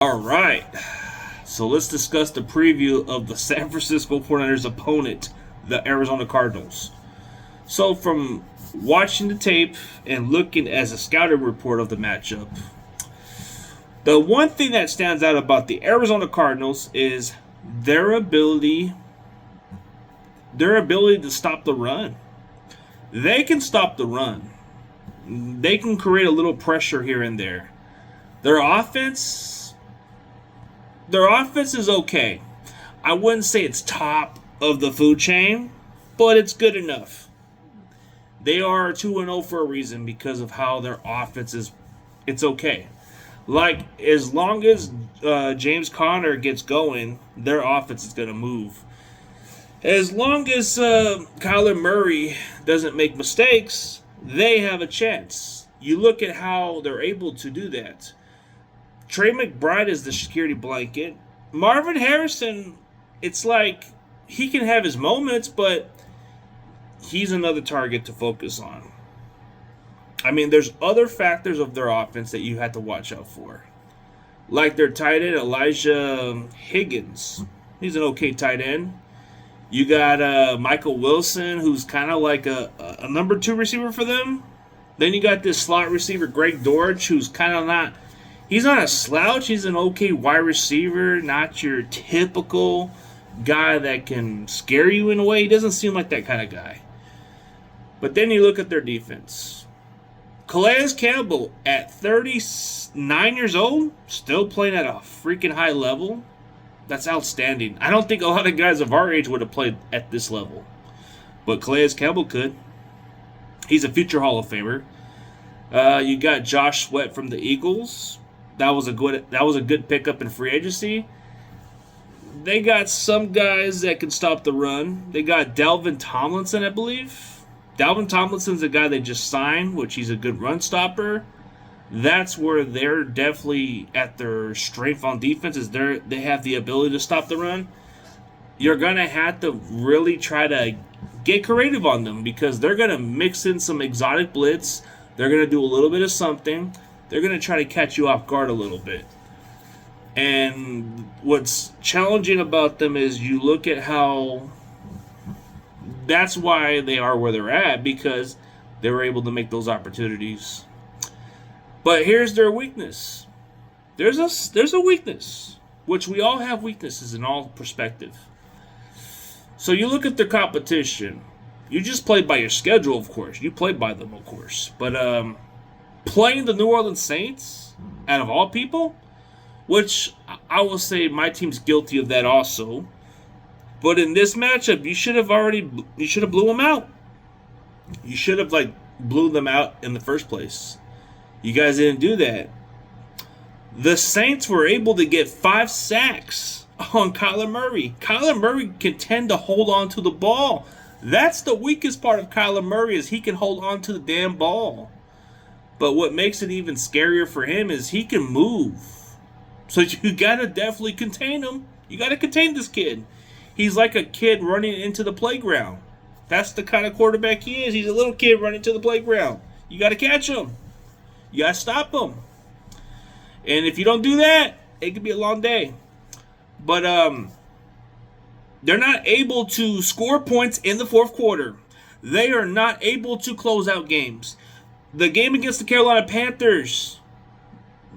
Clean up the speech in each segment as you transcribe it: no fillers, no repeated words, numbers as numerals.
All right, so let's discuss the preview of the San Francisco 49ers opponent, the Arizona Cardinals. So, from watching the tape and looking as a scouting report of the matchup, the one thing that stands out about the Arizona Cardinals is their ability to stop the run. They can stop the run. They can create a little pressure here and there. Their offense is okay. I wouldn't say it's top of the food chain, but it's good enough. They are 2-0 for a reason because of how their offense is. It's okay. Like, as long as James Conner gets going, their offense is going to move. As long as Kyler Murray doesn't make mistakes, they have a chance. You look at how they're able to do that. Trey McBride is the security blanket. Marvin Harrison, it's like he can have his moments, but he's another target to focus on. I mean, there's other factors of their offense that you have to watch out for. Like their tight end, Elijah Higgins. He's an okay tight end. You got Michael Wilson, who's kind of like a number 2 receiver for them. Then you got this slot receiver, Greg Dortch, who's kind of not... He's not a slouch. He's an okay wide receiver, not your typical guy that can scare you in a way. He doesn't seem like that kind of guy. But then you look at their defense. Calais Campbell, at 39 years old, still playing at a freaking high level. That's outstanding. I don't think a lot of guys of our age would have played at this level. But Calais Campbell could. He's a future Hall of Famer. You got Josh Sweat from the Eagles. That was a good pickup in free agency. They got some guys that can stop the run. They got Dalvin Tomlinson, I believe. Dalvin Tomlinson's a guy they just signed, which he's a good run stopper. That's where they're definitely at their strength on defense, is they have the ability to stop the run. You're going to have to really try to get creative on them because they're going to mix in some exotic blitz. They're going to do a little bit of something. They're going to try to catch you off guard a little bit. And what's challenging about them is you look at how that's why they are where they're at, because they were able to make those opportunities. But here's their weakness. There's a weakness, which we all have weaknesses in all perspective. So you look at the competition. You just played by your schedule, of course. You played by them, of course. But playing the New Orleans Saints, out of all people, which I will say my team's guilty of that also. But in this matchup, you should have blew them out. You should have blew them out in the first place. You guys didn't do that. The Saints were able to get 5 sacks on Kyler Murray. Kyler Murray can tend to hold on to the ball. That's the weakest part of Kyler Murray, is he can hold on to the damn ball. But what makes it even scarier for him is he can move. So you got to definitely contain him. You got to contain this kid. He's like a kid running into the playground. That's the kind of quarterback he is. He's a little kid running to the playground. You got to catch him. You got to stop him. And if you don't do that, it could be a long day. But they're not able to score points in the fourth quarter. They are not able to close out games. The game against the Carolina Panthers,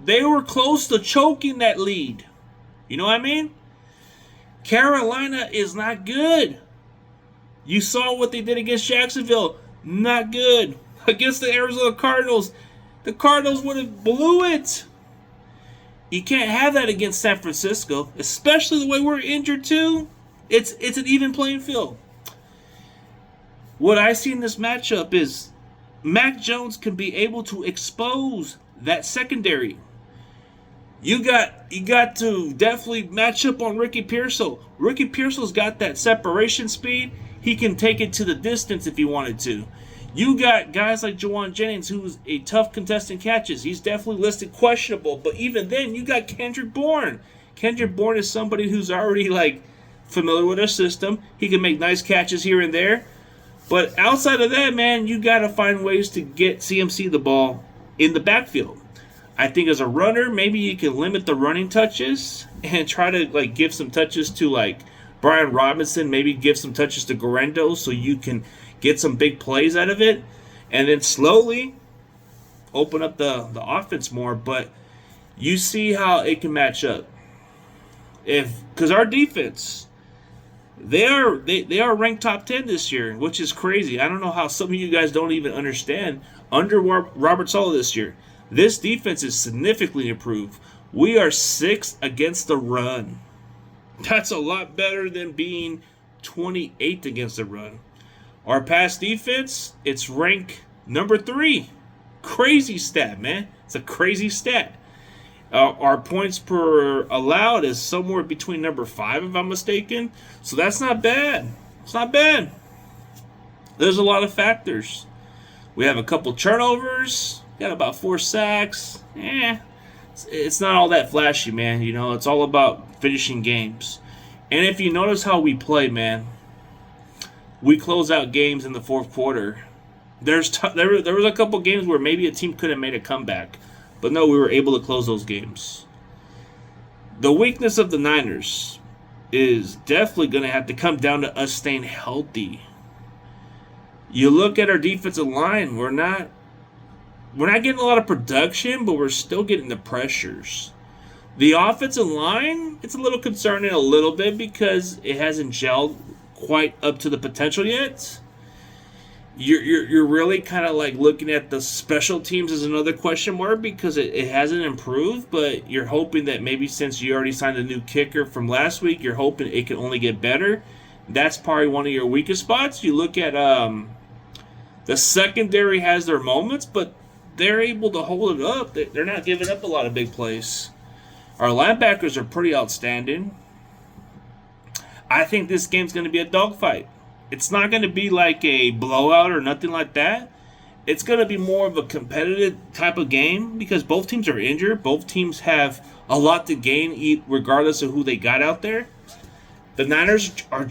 they were close to choking that lead. You know what I mean? Carolina is not good. You saw what they did against Jacksonville. Not good. Against the Arizona Cardinals, the Cardinals would have blew it. You can't have that against San Francisco, especially the way we're injured too. It's an even playing field. What I see in this matchup is Mac Jones can be able to expose that secondary. You got to definitely match up on Ricky Pearsall. Ricky Pearsall's got that separation speed. He can take it to the distance if he wanted to. You got guys like Juwan Jennings, who's a tough contestant catches. He's definitely listed questionable. But even then, you got Kendrick Bourne. Kendrick Bourne is somebody who's already familiar with our system. He can make nice catches here and there. But outside of that, man, you got to find ways to get CMC the ball in the backfield. I think as a runner, maybe you can limit the running touches and try to like give some touches to like Brian Robinson, maybe give some touches to Guerrero so you can get some big plays out of it, and then slowly open up the offense more. But you see how it can match up. Because our defense, they are ranked top 10 this year, which is crazy. I don't know how some of you guys don't even understand. Under Robert Saleh this year, this defense is significantly improved. We are 6th against the run. That's a lot better than being 28th against the run. Our pass defense, it's ranked number 3. Crazy stat, man. It's a crazy stat. Our points per allowed is somewhere between number 5, if I'm mistaken. So that's not bad. It's not bad. There's a lot of factors. We have a couple turnovers. Got about 4 sacks. It's not all that flashy, man. You know, it's all about finishing games. And if you notice how we play, man, we close out games in the fourth quarter. There was a couple games where maybe a team could have made a comeback. But no, we were able to close those games. The weakness of the Niners is definitely going to have to come down to us staying healthy. You look at our defensive line, we're not getting a lot of production, but we're still getting the pressures. The offensive line, it's a little concerning a little bit because it hasn't gelled quite up to the potential yet. You're really kind of like looking at the special teams as another question mark because it hasn't improved, but you're hoping that maybe since you already signed a new kicker from last week, you're hoping it can only get better. That's probably one of your weakest spots. You look at the secondary has their moments, but they're able to hold it up. They're not giving up a lot of big plays. Our linebackers are pretty outstanding. I think this game's going to be a dogfight. It's not going to be like a blowout or nothing like that. It's going to be more of a competitive type of game because both teams are injured. Both teams have a lot to gain regardless of who they got out there. The Niners are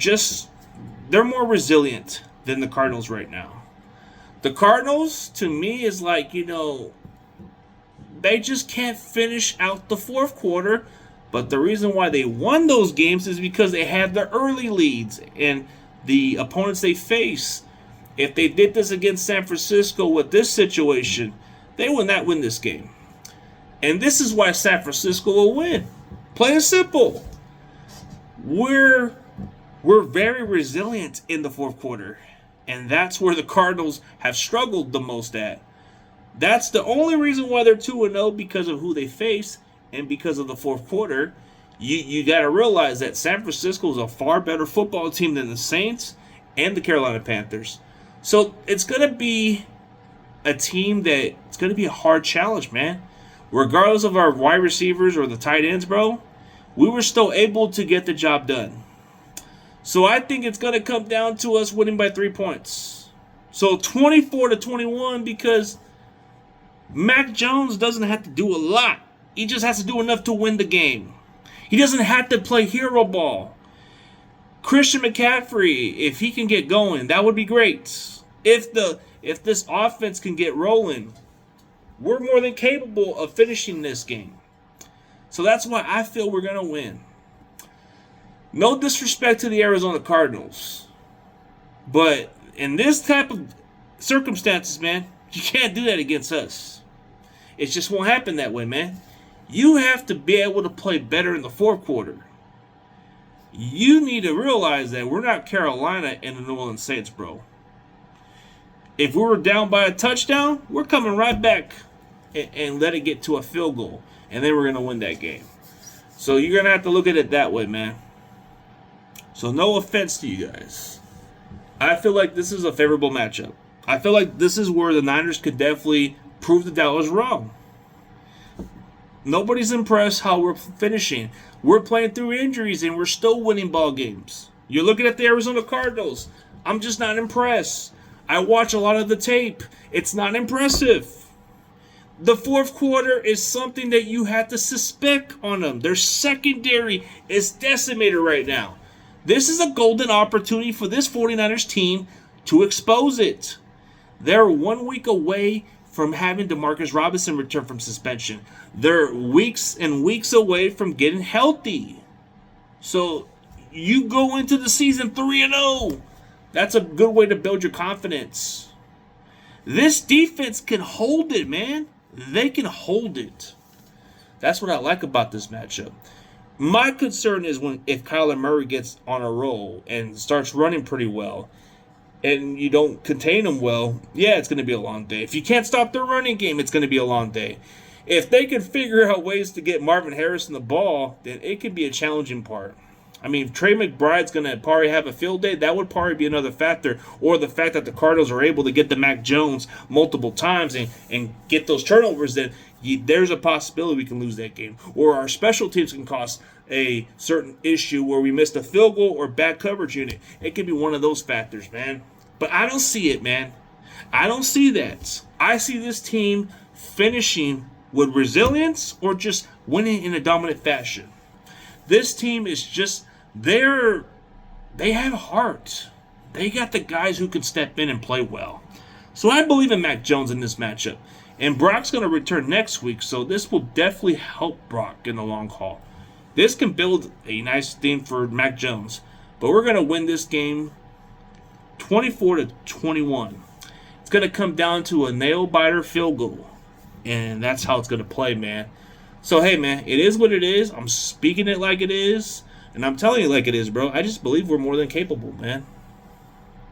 they're more resilient than the Cardinals right now. The Cardinals, to me, is like, they just can't finish out the fourth quarter. But the reason why they won those games is because they had the early leads. And the opponents they face, if they did this against San Francisco with this situation, they would not win this game. And this is why San Francisco will win. Plain and simple. We're very resilient in the fourth quarter. And that's where the Cardinals have struggled the most at. That's the only reason why they're 2-0, because of who they face and because of the fourth quarter. You got to realize that San Francisco is a far better football team than the Saints and the Carolina Panthers. So it's going to be a team that it's going to be a hard challenge, man. Regardless of our wide receivers or the tight ends, bro, we were still able to get the job done. So I think it's going to come down to us winning by 3 points. So 24-21, because Mac Jones doesn't have to do a lot. He just has to do enough to win the game. He doesn't have to play hero ball. Christian McCaffrey, if he can get going, that would be great. If this offense can get rolling, we're more than capable of finishing this game. So that's why I feel we're going to win. No disrespect to the Arizona Cardinals, but in this type of circumstances, man, you can't do that against us. It just won't happen that way, man. You have to be able to play better in the fourth quarter. You need to realize that we're not Carolina and the New Orleans Saints, bro. If we were down by a touchdown, we're coming right back and let it get to a field goal, and then we're going to win that game. So you're going to have to look at it that way, man. So no offense to you guys. I feel like this is a favorable matchup. I feel like this is where the Niners could definitely prove the Dallas wrong. Nobody's impressed how we're finishing. We're playing through injuries and we're still winning ball games. You're looking at the Arizona Cardinals. I'm just not impressed. I watch a lot of the tape. It's not impressive. The fourth quarter is something that you have to suspect on them. Their secondary is decimated right now. This is a golden opportunity for this 49ers team to expose it. They're 1 week away from having Demarcus Robinson return from suspension. They're weeks and weeks away from getting healthy. So you go into the season 3-0. That's a good way to build your confidence. This defense can hold it, man. They can hold it. That's what I like about this matchup. My concern is if Kyler Murray gets on a roll and starts running pretty well, and you don't contain him well, yeah, it's going to be a long day. If you can't stop their running game, it's going to be a long day. If they can figure out ways to get Marvin Harrison the ball, then it can be a challenging part. I mean, if Trey McBride's going to probably have a field day, that would probably be another factor. Or the fact that the Cardinals are able to get to Mac Jones multiple times and get those turnovers, then there's a possibility we can lose that game. Or our special teams can cause a certain issue where we missed a field goal or bad coverage unit. It could be one of those factors, man. But I don't see it, man. I don't see that. I see this team finishing with resilience or just winning in a dominant fashion. This team is just... They have heart. They got the guys who can step in and play well. So I believe in Mac Jones in this matchup. And Brock's going to return next week, so this will definitely help Brock in the long haul. This can build a nice theme for Mac Jones. But we're going to win this game 24-21. It's going to come down to a nail-biter field goal. And that's how it's going to play, man. So, hey, man, it is what it is. I'm speaking it like it is. And I'm telling you like it is, bro. I just believe we're more than capable, man.